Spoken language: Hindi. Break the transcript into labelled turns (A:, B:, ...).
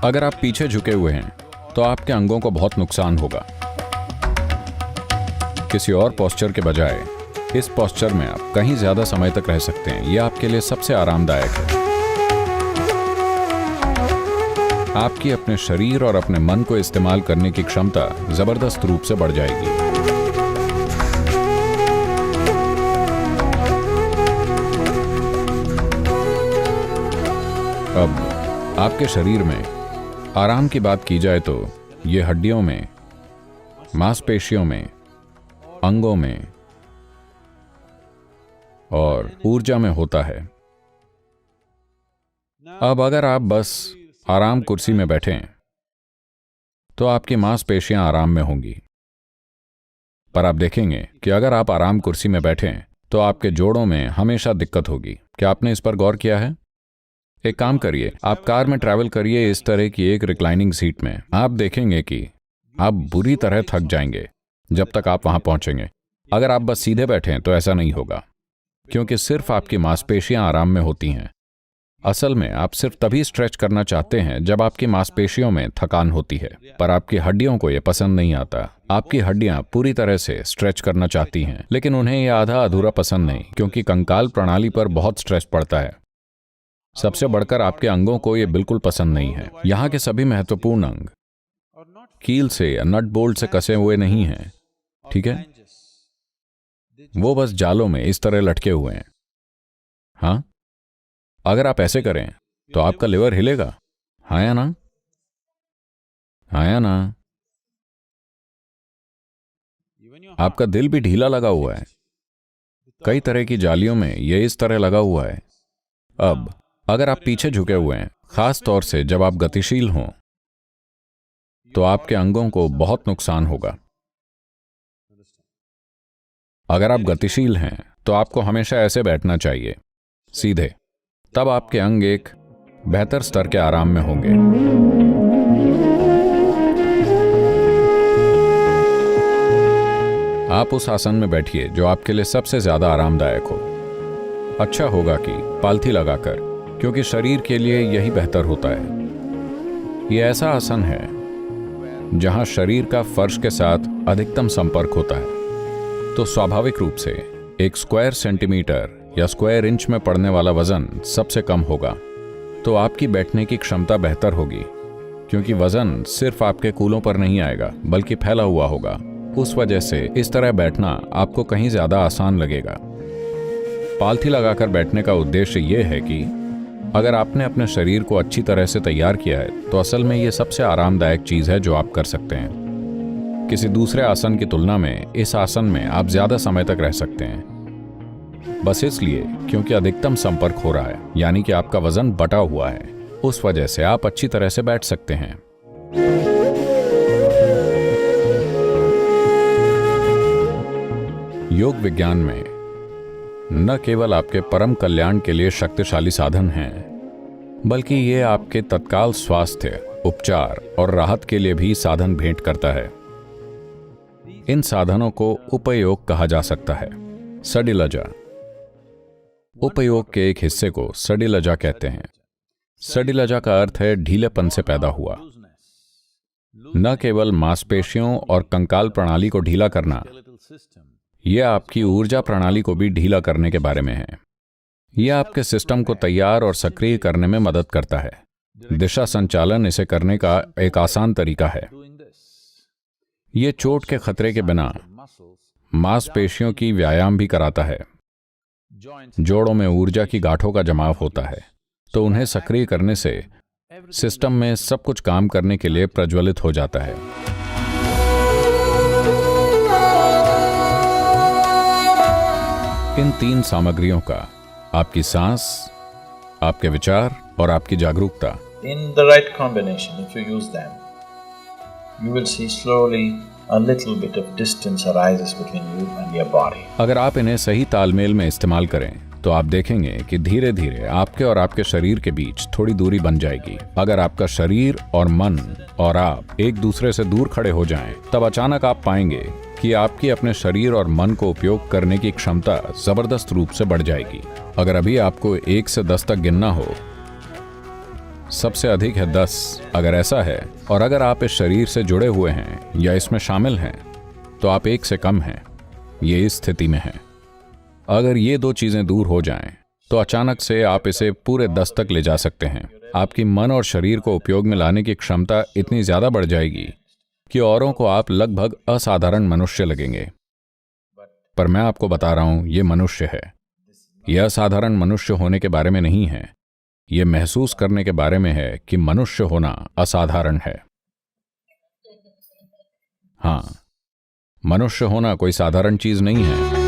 A: अगर आप पीछे झुके हुए हैं तो आपके अंगों को बहुत नुकसान होगा। किसी और पोस्चर के बजाय इस पोस्चर में आप कहीं ज्यादा समय तक रह सकते हैं। यह आपके लिए सबसे आरामदायक है। आपकी अपने शरीर और अपने मन को इस्तेमाल करने की क्षमता जबरदस्त रूप से बढ़ जाएगी। अब आपके शरीर में आराम की बात की जाए तो ये हड्डियों में, मांसपेशियों में, अंगों में और ऊर्जा में होता है। अब अगर आप बस आराम कुर्सी में बैठें तो आपकी मांसपेशियां आराम में होंगी, पर आप देखेंगे कि अगर आप आराम कुर्सी में बैठें तो आपके जोड़ों में हमेशा दिक्कत होगी। क्या आपने इस पर गौर किया है? एक काम करिए, आप कार में ट्रैवल करिए इस तरह की एक रिक्लाइनिंग सीट में। आप देखेंगे कि आप बुरी तरह थक जाएंगे जब तक आप वहां पहुंचेंगे। अगर आप बस सीधे बैठें तो ऐसा नहीं होगा, क्योंकि सिर्फ आपकी मांसपेशियां आराम में होती हैं। असल में आप सिर्फ तभी स्ट्रेच करना चाहते हैं जब आपकी मांसपेशियों में थकान होती है, पर आपकी हड्डियों को यह पसंद नहीं आता। आपकी हड्डियां पूरी तरह से स्ट्रेच करना चाहती हैं, लेकिन उन्हें यह आधा अधूरा पसंद नहीं, क्योंकि कंकाल प्रणाली पर बहुत स्ट्रेस पड़ता है। सबसे बढ़कर आपके अंगों को यह बिल्कुल पसंद नहीं है। यहाँ के सभी महत्वपूर्ण अंग कील से या नट बोल्ट से कसे हुए नहीं हैं, ठीक है? वो बस जालों में इस तरह लटके हुए हैं। हाँ, अगर आप ऐसे करें तो आपका लिवर हिलेगा, हाँ या ना? हाँ या ना? आपका दिल भी ढीला लगा हुआ है। कई तरह की जालियों में यह इस तरह लगा हुआ है। अब अगर आप पीछे झुके हुए हैं, खास तौर से जब आप गतिशील हों, तो आपके अंगों को बहुत नुकसान होगा। अगर आप गतिशील हैं तो आपको हमेशा ऐसे बैठना चाहिए, सीधे। तब आपके अंग एक बेहतर स्तर के आराम में होंगे। आप उस आसन में बैठिए जो आपके लिए सबसे ज्यादा आरामदायक हो। अच्छा होगा कि पालथी लगाकर, क्योंकि शरीर के लिए यही बेहतर होता है। यह ऐसा आसन है जहां शरीर का फर्श के साथ अधिकतम संपर्क होता है, तो स्वाभाविक रूप से एक स्क्वायर सेंटीमीटर या स्क्वायर इंच में पड़ने वाला वजन सबसे कम होगा। तो आपकी बैठने की क्षमता बेहतर होगी, क्योंकि वजन सिर्फ आपके कूलों पर नहीं आएगा बल्कि फैला हुआ होगा। उस वजह से इस तरह बैठना आपको कहीं ज्यादा आसान लगेगा। पालथी लगाकर बैठने का उद्देश्य यह है कि अगर आपने अपने शरीर को अच्छी तरह से तैयार किया है तो असल में यह सबसे आरामदायक चीज है जो आप कर सकते हैं। किसी दूसरे आसन की तुलना में इस आसन में आप ज्यादा समय तक रह सकते हैं, बस इसलिए क्योंकि अधिकतम संपर्क हो रहा है, यानी कि आपका वजन बटा हुआ है। उस वजह से आप अच्छी तरह से बैठ सकते हैं। योग विज्ञान में न केवल आपके परम कल्याण के लिए शक्तिशाली साधन हैं, बल्कि ये आपके तत्काल स्वास्थ्य, उपचार और राहत के लिए भी साधन भेंट करता है। इन साधनों को उपयोग कहा जा सकता है। सडिलजा, उपयोग के एक हिस्से को सडिलजा कहते हैं। सडिलजा का अर्थ है ढीलेपन से पैदा हुआ। न केवल मांसपेशियों और कंकाल प्रणाली को ढीला करना, यह आपकी ऊर्जा प्रणाली को भी ढीला करने के बारे में है। यह आपके सिस्टम को तैयार और सक्रिय करने में मदद करता है। दिशा संचालन इसे करने का एक आसान तरीका है। यह चोट के खतरे के बिना मांसपेशियों की व्यायाम भी कराता है। जोड़ों में ऊर्जा की गांठों का जमाव होता है, तो उन्हें सक्रिय करने से सिस्टम में सब कुछ काम करने के लिए प्रज्वलित हो जाता है। इन तीन सामग्रियों का आपकी सांस, आपके विचार और आपकी जागरूकता,
B: in the right combination, if you use them, you will see slowly a little bit of distance arises between you and your body.
A: अगर आप इन्हें सही तालमेल में इस्तेमाल करें तो आप देखेंगे कि धीरे धीरे आपके और आपके शरीर के बीच थोड़ी दूरी बन जाएगी। अगर आपका शरीर और मन और आप एक दूसरे से दूर खड़े हो जाएं, तब अचानक आप पाएंगे कि आपकी अपने शरीर और मन को उपयोग करने की क्षमता जबरदस्त रूप से बढ़ जाएगी। अगर अभी आपको 1 से 10 तक गिनना हो सबसे अधिक है 10। अगर ऐसा है और अगर आप इस शरीर से जुड़े हुए हैं या इसमें शामिल हैं तो आप 1 से कम हैं। ये इस स्थिति में है। अगर ये 2 चीजें दूर हो जाएं तो अचानक से आप इसे पूरे 10 तक ले जा सकते हैं। आपकी मन और शरीर को उपयोग में लाने की क्षमता इतनी ज्यादा बढ़ जाएगी कि औरों को आप लगभग असाधारण मनुष्य लगेंगे। पर मैं आपको बता रहा हूं, ये मनुष्य है। यह असाधारण मनुष्य होने के बारे में नहीं है, यह महसूस करने के बारे में है कि मनुष्य होना असाधारण है। हाँ, मनुष्य होना कोई साधारण चीज नहीं है।